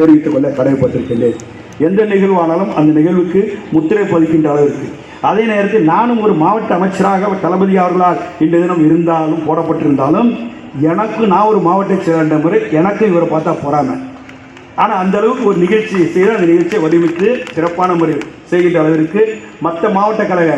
தெரிவித்துக் கொள்ள கடமைப்பட்டிருக்கின்றேன். எந்த நிகழ்வானாலும் அந்த நிகழ்வுக்கு முத்திரை பதிக்கின்ற அளவிற்கு. அதே நேரத்தில் நானும் ஒரு மாவட்ட அமைச்சராக தளபதி அவர்களால் இந்த தினம் இருந்தாலும் போடப்பட்டிருந்தாலும் நான் ஒரு மாவட்ட செயலாளர் முறை எனக்கு இவரை பார்த்தா பொறாமை. ஆனால் அந்த அளவுக்கு ஒரு நிகழ்ச்சியை செய்து அந்த நிகழ்ச்சியை வடிவமைத்து சிறப்பான முறையில் செய்கின்ற அளவிற்கு மற்ற மாவட்ட கழக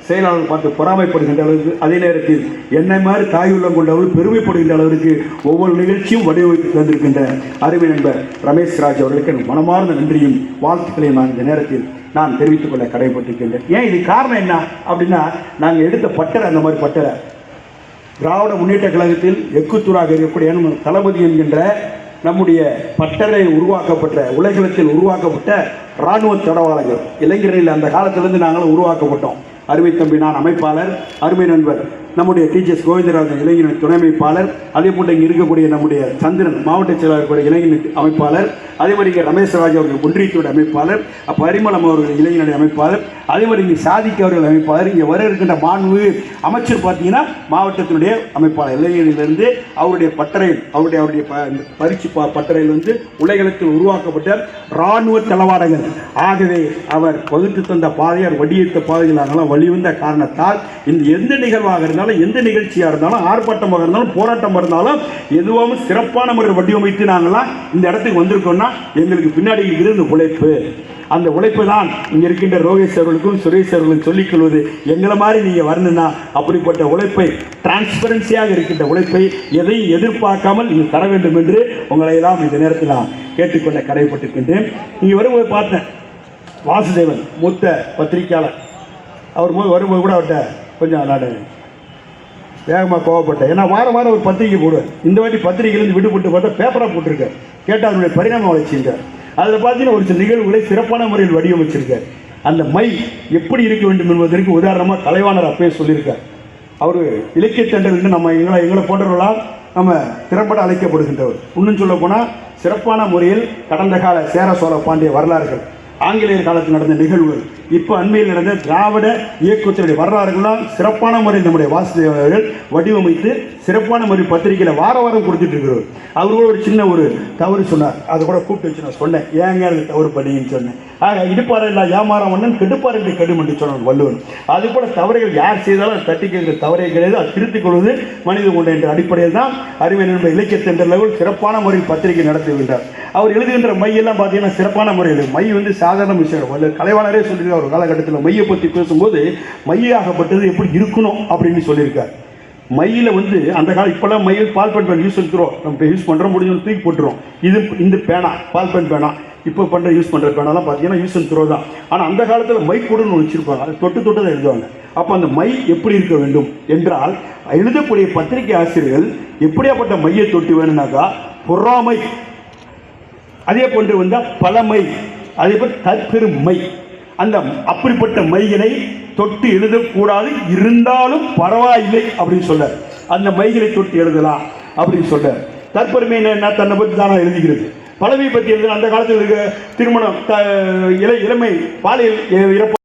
செயலாளர்கள் பார்த்து பொறாமைப்படுகின்ற அளவுக்கு, அதே நேரத்தில் என்னை மாதிரி தாயுள்ளம் கொண்டவர்கள் பெருமைப்படுகின்ற அளவிற்கு ஒவ்வொரு நிகழ்ச்சியும் வடிவமைத்து தந்திருக்கின்ற அருமை நண்பர் ரமேஷ் ராஜ் அவர்களுக்கு மனமார்ந்த நன்றியும் வாழ்த்துக்களையும் நான் இந்த நேரத்தில் நான் தெரிவித்துக் கொள்ள கடமைப்பட்டிருக்கின்றேன். ஏன் இது காரணம் என்ன அப்படின்னா, நாங்கள் எடுத்த பட்டறை அந்த மாதிரி பட்டறை திராவிட முன்னேற்ற கழகத்தில் எக்குத்தூராக இருக்கக்கூடிய தளபதி என்கின்ற நம்முடைய பட்டறை உருவாக்கப்பட்ட உலகளத்தில் உருவாக்கப்பட்ட இராணுவ தடவாளர்கள் இளைஞர்கள் அந்த காலத்திலிருந்து நாங்களும் உருவாக்கப்பட்டோம். அருமை தம்பி நான் அமைப்பாளர், அருமை நண்பர் நம்முடைய டிஜிஎஸ் கோவிந்தராஜன் இளைஞர் துணை அமைப்பாளர், அதே போன்று இங்கே இருக்கக்கூடிய நம்முடைய சந்திரன் மாவட்ட செயலாளர் இளைஞர் அமைப்பாளர், அதே மாதிரி இங்கே ரமேஷ்ராஜ் அவர்கள் ஒன்றியத்துடைய அமைப்பாளர், பரிமளம் அவர்கள் இளைஞருடைய அமைப்பாளர், அதே மாதிரி இங்கே சாதிக்கு அவர்கள் அமைப்பாளர், இங்கே வர இருக்கின்ற மாண்பு அமைச்சர் பார்த்தீங்கன்னா மாவட்டத்தினுடைய அமைப்பாளர் இளைஞரிலிருந்து அவருடைய பட்டறையில் அவருடைய பரிசு பட்டறையில் வந்து உலகளத்தில் உருவாக்கப்பட்ட இராணுவ தளவாடங்கள். ஆகவே அவர் வகுத்து தந்த பாதையார் வடிவெடுத்த பாதைகளாக வழிவந்த காரணத்தால் இந்த எந்த நிகழ்வாக இருந்தாலும் எந்த நிகழ்ச்சியாக இருந்தாலும் ஆர்ப்பாட்டமாக இருந்தாலும் போராட்டமாக இருந்தாலும் எதுவும் சிறப்பான முறையில் வடிவமைத்து நாங்களாம் இந்த இடத்துக்கு வந்திருக்கோம்னா எங்களுக்கு பின்னாடி இருந்த உழைப்பு, அந்த உழைப்பு தான் இங்கே இருக்கின்ற ரோகேஷ் அவர்களுக்கும் சுரேஷ் அவர்களுக்கும் சொல்லிக் கொள்வது. எங்களை மாதிரி நீங்கள் வரணும்னா அப்படிப்பட்ட உழைப்பை டிரான்ஸ்பரன்சியாக இருக்கின்ற உழைப்பை எதையும் எதிர்பார்க்காமல் நீங்கள் தர வேண்டும் என்று உங்களை எல்லாம் இந்த நேரத்தில் நான் கேட்டுக்கொள்ள கடமைப்பட்டிருக்கின்றேன். இங்கே வரும்போது பார்த்தேன் வாசுதேவன் மூத்த பத்திரிகையாளர், அவர் வரும்போது கூட அவர்கிட்ட கொஞ்சம் நான் வேகமாக கோவப்பட்டேன். ஏன்னா வாரம் வாரம் ஒரு பத்திரிகை போடுவேன். இந்த வாட்டி பத்திரிகையிலேருந்து விடுபட்டு பார்த்தா பேப்பராக போட்டிருக்கார். கேட்டால் அதனுடைய பரிணாம வளர்ச்சிருக்கார். அதில் பார்த்தீங்கன்னா ஒரு சில நிகழ்வுகளை சிறப்பான முறையில் வடிவமைச்சிருக்கார். அந்த மை எப்படி இருக்க வேண்டும் என்பதற்கு உதாரணமாக கலைவாணர் அப்பயே சொல்லியிருக்கார். அவர் இலக்கிய தண்டல் நம்ம எங்களை போன்றவர்களால் நம்ம திறம்பட அழைக்கப்படுகின்றவர். இன்னும் சொல்ல போனால் சிறப்பான முறையில் கடந்த கால சேர சோழ பாண்டிய வரலாறுகள், ஆங்கிலேயர் காலத்தில் நடந்த நிகழ்வுகள், இப்போ அண்மையில் நடந்த திராவிட இயக்கத்தினுடைய வரலாறுகள்லாம் சிறப்பான முறையில் நம்முடைய வாசுதேவர்கள் வடிவமைத்து சிறப்பான முறை பத்திரிகையில் வார வாரம் கொடுத்துட்டு இருக்கிறவர். அவர் கூட ஒரு சின்ன ஒரு தவறு சொன்னார். அதை கூட கூப்பிட்டு வச்சு நான் சொன்னேன், ஏங்க அது தவறு பண்ணிங்கன்னு சொன்னேன். ஆக இடுப்பாறை இல்லை ஏமாற மன்னன் கெடுப்பார் என்று கெடும் என்று சொன்னான் வள்ளுவன். அது போல தவறுகள் யார் செய்தாலும் அது தட்டி கேட்கிற தவறே கிடையாது, அது திருத்திக் கொள்வது மனித உண்டு என்ற அடிப்படையில் தான் அருமை நண்பர் இலக்கிய தென்றல் சிறப்பான முறையில் பத்திரிகை நடத்துகின்றார். அவர் எழுதுகின்ற மையெல்லாம் பார்த்தீங்கன்னா சிறப்பான முறையில் மை வந்து சாதாரண விஷயம். கலைவாணரே சொல்லியிருக்கார் ஒரு காலகட்டத்தில் மையை பற்றி பேசும்போது மையாகப்பட்டது எப்படி இருக்கணும் அப்படின்னு சொல்லியிருக்கார். மையில் வந்து அந்த காலம் இப்போல்லாம் மையில் பால் பென் யூஸ் பண்ணுறோம், நம்ம யூஸ் பண்ணுறோம், முடிஞ்சு தூக்கி போட்டுரும். இது இந்த பேனா பால் பென் பேனா இப்போ யூஸ் பண்ணுற பேனாலாம் பார்த்தீங்கன்னா யூஸ் அண்ட் த்ரோ தான். ஆனால் அந்த காலத்தில் மை கூடன்னு வச்சுருப்பாங்க, அதை தொட்டு தொட்டு தான் எழுதுவாங்க. அப்போ அந்த மை எப்படி இருக்க வேண்டும் என்றால் எழுதக்கூடிய பத்திரிகை ஆசிரியர்கள் எப்படியாப்பட்ட மையை தொட்டு வேணும்னாக்கா பொறாமை, அதே போன்று வந்தால் பழமை, அதே போல் தற்பெரும் மை, அந்த அப்படிப்பட்ட மைகளை தொட்டு எழுதக்கூடாது, இருந்தாலும் பரவாயில்லை அப்படின்னு சொல்ல, அந்த மைகளை தொட்டு எழுதலாம் அப்படின்னு சொல்ல. தற்பெருமை என்ன தன்னை பற்றி தானே எழுதுகிறது. பழமை பற்றி எழுதுனா அந்த காலத்தில் இருக்க திருமணம் இளமை பாலியல் இறப்பு